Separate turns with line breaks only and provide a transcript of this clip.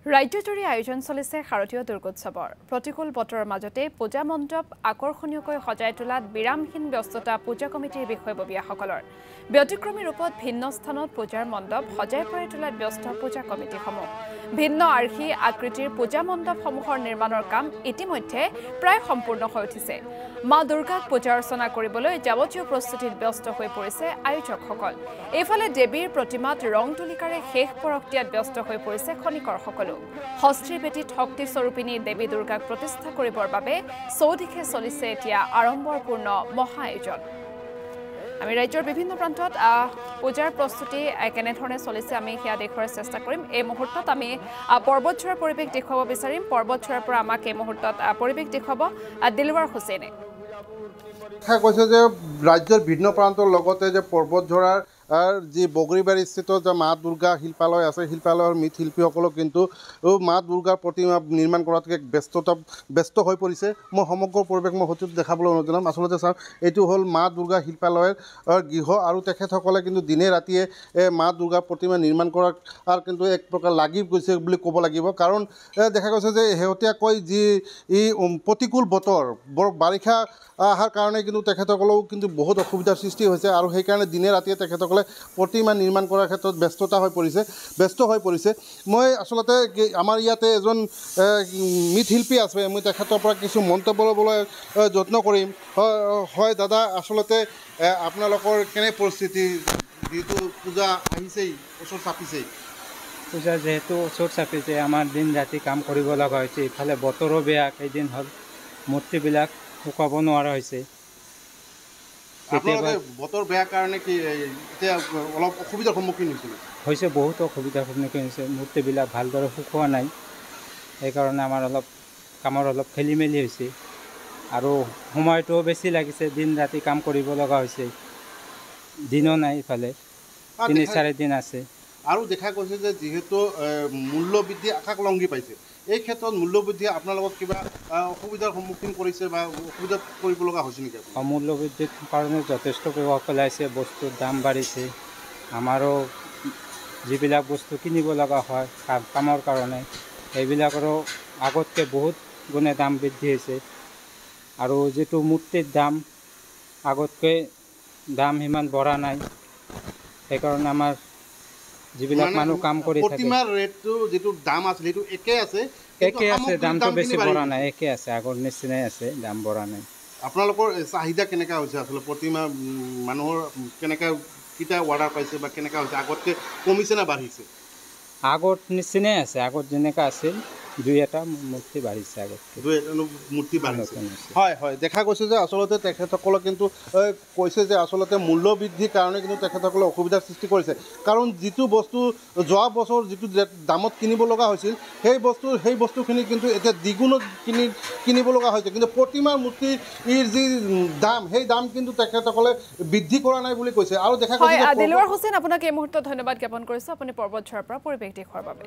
ৰাজ্যজুৰি আয়োজন চলিছে শাৰদীয় দুৰ্গোৎসৱৰ প্ৰতিকূল বতৰৰ মাজতে পূজা মণ্ডপ আকৰ্ষণীয়কৈ সজাই তোলাত বিৰামহীন ব্যস্ততা পূজা কমিটিৰ বিষয়ববীয়াসকলৰ ব্যতিক্ৰমী ৰূপত ভিন্ন স্থানত পূজাৰ মণ্ডপ সজাই পৰাই তোলাত ব্যস্ত পূজা কমিটিসমূহ ভিন্ন আৰ্হি আকৃতিৰ পূজা মণ্ডপসমূহৰ নিৰ্মাণৰ কাম ইতিমধ্যে প্ৰায় সম্পূৰ্ণ হৈ উঠিছে মা দুৰ্গাক পূজা অৰ্চনা কৰিবলৈ যাৱতীয় প্ৰস্তুতিত ব্যস্ত হৈ পৰিছে আয়োজকসকল এইফালে দেৱীৰ প্ৰতিমাত ৰং তুলিকাৰে শেষ পৰখ দিয়াত ব্যস্ত হৈ পৰিছে খনিকৰসকল হস্ত্ৰী বেটিত শক্তি স্বৰূপিনী দেৱী দুৰ্গাক প্ৰতিষ্ঠা কৰিবৰ বাবে চৌদিশে চলিছে এতিয়া আড়ম্বৰপূৰ্ণ মহা আয়োজন আমি ৰাজ্যৰ বিভিন্ন প্ৰান্তত পূজাৰ প্ৰস্তুতি কেনেধৰণে চলিছে আমি সেয়া দেখুৱাৰ চেষ্টা কৰিম এই মুহূৰ্তত আমি পৰ্বতচূড়াৰ পৰিৱেশ দেখুৱাব বিচাৰিম পৰ্বতচূড়াৰ পৰা আমাক এই মুহূৰ্তত পৰিৱেশ দেখুৱাব দিলৱাৰ হুছেইনে
কৈছে যে ৰাজ্যৰ ভিন্ন প্ৰান্তৰ লগতে যে পৰ্বতঝৰাৰ যি বগৰীবাৰী স্থিত যে মা দুৰ্গা শিল্পালয় আছে শিল্পালয়ৰ মৃৎশিল্পীসকলক কিন্তু মা দুৰ্গাৰ প্ৰতিমা নিৰ্মাণ কৰাতকৈ ব্যস্ত হৈ পৰিছে মই সমগ্ৰ পৰিৱেশ মই সঠিক দেখাবলৈ অনুৰোধ জনাম আচলতে চাওক এইটো হ'ল মা দুৰ্গা শিল্পালয়ৰ গৃহ আৰু তেখেতসকলে কিন্তু দিনে ৰাতিয়ে মা দুৰ্গাৰ প্ৰতিমা নিৰ্মাণ কৰাৰ কিন্তু এক প্ৰকাৰ লাগি গৈছে বুলি ক'ব লাগিব কাৰণ দেখা গৈছে যে শেহতীয়াকৈ যি প্ৰতিকূল বতৰ বাৰিষা অহাৰ কাৰণে কিন্তু তেখেতসকলেও কিন্তু বহুত অসুবিধাৰ সৃষ্টি হৈছে আৰু সেইকাৰণে দিনে ৰাতিয়ে তেখেতসকলে প্ৰতিমা নিৰ্মাণ কৰাৰ ক্ষেত্ৰত ব্যস্ত হৈ পৰিছে মই আচলতে আমাৰ ইয়াতে এজন মৃৎশিল্পী আছে মই তেখেতৰ পৰা কিছু মন্তব্য ল'বলৈ যত্ন কৰিম হয় দাদা আচলতে আপোনালোকৰ কেনে পৰিস্থিতি যিহেতু পূজা আহিছেই ওচৰ চাপিছেই
পূজা যিহেতু ওচৰ চাপিছে আমাৰ দিন ৰাতি কাম কৰিব লগা হৈছে ইফালে বতৰো বেয়া কেইদিন হ'ল মূৰ্তিবিলাক শুকাব নোৱাৰা হৈছে
বতৰ বেয়া কাৰণে কি এতিয়া অলপ অসুবিধাৰ সন্মুখীন
হৈছে বহুত অসুবিধাৰ সন্মুখীন হৈছে মূৰ্তিবিলাক ভালদৰে শুকোৱা নাই সেইকাৰণে আমাৰ অলপ কামৰ অলপ খেলি মেলি হৈছে আৰু সময়টোও বেছি লাগিছে দিন ৰাতি কাম কৰিব লগা হৈছে দিনো নাই ইফালে ৩-৪ দিন আছে
আৰু দেখা গৈছে যে যিহেতু মূল্যবৃদ্ধি আকাশলংঘী পাইছে এই ক্ষেত্ৰত মূল্যবৃদ্ধি আপোনালোকক কিবা অসুবিধাৰ সন্মুখীন কৰিছে বা অসুবিধাত পৰিব লগা হৈছে নেকি
মূল্যবৃদ্ধিৰ কাৰণে যথেষ্ট প্ৰভাৱ পেলাইছে বস্তুৰ দাম বাঢ়িছে আমাৰো যিবিলাক বস্তু কিনিব লগা হয় কামৰ কাৰণে সেইবিলাকৰো আগতকৈ বহুত গুণে দাম বৃদ্ধি হৈছে আৰু যিটো মূৰ্তিৰ দাম আগতকৈ দাম সিমান বঢ়া নাই সেইকাৰণে আমাৰ যিবিলাক মানুহ কাম কৰি থাকে
প্ৰতিমাৰ ৰেটটো যিটো দাম আছিল সেইটো একে আছে
দামটো বেছি বঢ়া নাই একে আছে আগৰ নিচিনাই আছে দাম বঢ়া নাই
আপোনালোকৰ চাহিদা কেনেকুৱা হৈছে আচলতে প্ৰতিমা মানুহৰ কেনেকুৱা কিটা অৰ্ডাৰ পাইছে বা কেনেকুৱা হৈছে আগতকৈ কমিছে নে বাঢ়িছে
আগত নিচিনাই আছে আগত যেনেকুৱা আছিল 2-এটা মূৰ্তি বাঢ়িছে আগতকৈ
2-এটা মূৰ্তি বাঢ়িছে হয় হয় দেখা গৈছে যে আচলতে তেখেতসকলে কিন্তু কৈছে যে আচলতে মূল্যবৃদ্ধিৰ কাৰণে কিন্তু তেখেতসকলে অসুবিধাৰ সৃষ্টি কৰিছে কাৰণ যিটো বস্তু যোৱা বছৰ যিটো দামত কিনিব লগা হৈছিল সেই বস্তুখিনি কিন্তু এতিয়া দ্বিগুণত কিনিব লগা হৈছে কিন্তু প্ৰতিমাৰ মূৰ্তিৰ যি দাম সেই দাম কিন্তু তেখেতসকলে বৃদ্ধি কৰা নাই বুলি কৈছে আৰু দেখা গৈছে
দিলৱাৰ হুছেইন আপোনাক এই মুহূৰ্তত ধন্যবাদ জ্ঞাপন কৰিছোঁ আপুনি পৰ্বতঝৰাৰ পৰা পৰিৱেশ দেখুৱাৰ বাবে